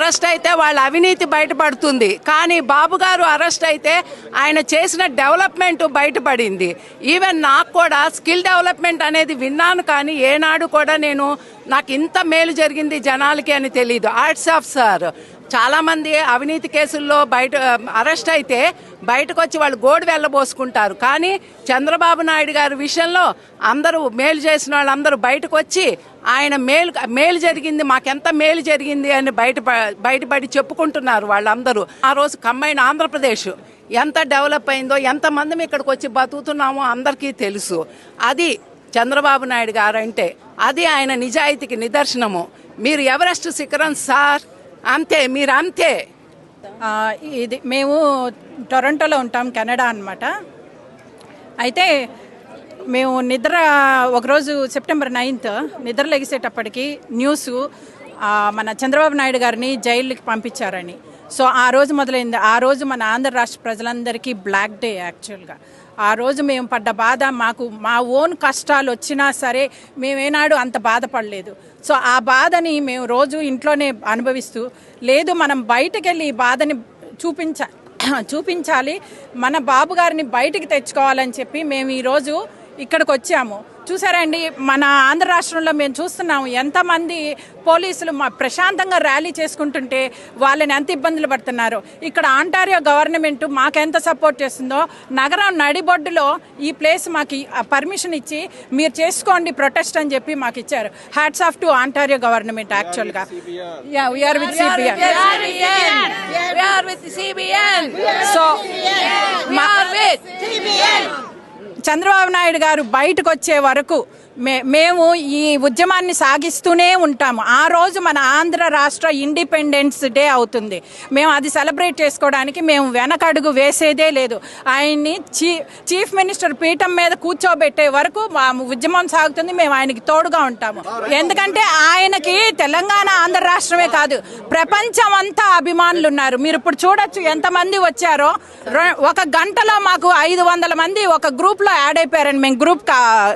Arrest అయితే వాళ్ళ అవినీతి బయటపడుతుంది. కానీ బాబు గారు అరెస్ట్ అయితే ఆయన చేసిన డెవలప్మెంట్ బయటపడింది. ఈవెన్ నాకు కూడా స్కిల్ డెవలప్మెంట్ అనేది విన్నాను, కానీ ఏనాడు కూడా నాకు ఇంత మేలు జరిగింది జనాలకి అని తెలియదు. Arts of sir. చాలామంది అవినీతి కేసుల్లో అరెస్ట్ అయితే బయటకు వచ్చి వాళ్ళు గోడు వెళ్ళబోసుకుంటారు. కానీ చంద్రబాబు నాయుడు గారి విషయంలో అందరూ మేలు చేసిన వాళ్ళందరూ బయటకు వచ్చి ఆయన మేలు జరిగింది, మాకెంత మేలు జరిగింది అని బయటపడి చెప్పుకుంటున్నారు వాళ్ళందరూ. ఆ రోజు కంబైన్ ఆంధ్రప్రదేశ్ ఎంత డెవలప్ అయిందో, ఎంతమంది ఇక్కడికి వచ్చి బతుకుతున్నామో అందరికీ తెలుసు. అది చంద్రబాబు నాయుడు గారు అంటే, అది ఆయన నిజాయితీకి నిదర్శనము. మీరు ఎవరెస్ట్ శిఖరం సార్, అంతే, మీరు అంతే. ఇది మేము టొరంటోలో ఉంటాం, కెనడా అన్నమాట. అయితే మేము ఒకరోజు సెప్టెంబర్ 9th నిద్ర లెగిసేటప్పటికి న్యూస్ మన చంద్రబాబు నాయుడు గారిని జైలుకి పంపించారని. సో ఆ రోజు మొదలైంది. ఆ రోజు మన ఆంధ్ర రాష్ట్ర ప్రజలందరికీ బ్లాక్ డే యాక్చువల్గా. ఆ రోజు మేము పడ్డ బాధ, మా ఓన్ కష్టాలు వచ్చినా సరే మేమేనాడు అంత బాధపడలేదు. సో ఆ బాధని మేము రోజు ఇంట్లోనే అనుభవిస్తూ, లేదు మనం బయటకు వెళ్ళి ఈ బాధని చూపించాలి, మన బాబు గారిని బయటికి తెచ్చుకోవాలని చెప్పి మేము ఈరోజు ఇక్కడికి వచ్చాము. చూసారండి, మన ఆంధ్ర రాష్ట్రంలో మేము చూస్తున్నాము ఎంతమంది పోలీసులు ప్రశాంతంగా ర్యాలీ చేసుకుంటుంటే వాళ్ళని ఎంత ఇబ్బందులు పడుతున్నారు. ఇక్కడ ఆంటారియో గవర్నమెంట్ మాకెంత సపోర్ట్ చేస్తుందో, నగరం నడిబొడ్డులో ఈ ప్లేస్ మాకు పర్మిషన్ ఇచ్చి మీరు చేసుకోండి ప్రొటెస్ట్ అని చెప్పి మాకు ఇచ్చారు. Hats off to Ontario government యాక్చువల్గా. We are with CBN. So Chandrababu Naidu garu బయటకు వచ్చే వరకు మేము ఈ ఉద్యమాన్ని సాగిస్తూనే ఉంటాము. ఆ రోజు మన ఆంధ్ర రాష్ట్ర ఇండిపెండెన్స్ డే అవుతుంది. మేము అది సెలబ్రేట్ చేసుకోవడానికి మేము వెనకడుగు వేసేదే లేదు. ఆయన్ని చీఫ్ మినిస్టర్ పీఠం మీద కూర్చోబెట్టే వరకు మా ఉద్యమం సాగుతుంది. మేము ఆయనకి తోడుగా ఉంటాము. ఎందుకంటే ఆయనకి తెలంగాణ ఆంధ్ర రాష్ట్రమే కాదు, ప్రపంచం అంతా అభిమానులు ఉన్నారు. మీరు ఇప్పుడు చూడొచ్చు ఎంతమంది వచ్చారో. ఒక గంటలో మాకు 500 మంది ఒక గ్రూప్లో యాడ్ అయిపోయారని మేము గ్రూప్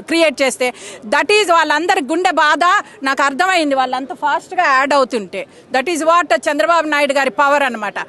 క్రియేట్ చేస్తే. దట్ ఈజ్ వాళ్ళందరి గుండె బాధ నాకు అర్థమైంది, వాళ్ళంతా ఫాస్ట్గా యాడ్ అవుతుంటే. That is what Chandrababu Naidu గారి పవర్ అనమాట.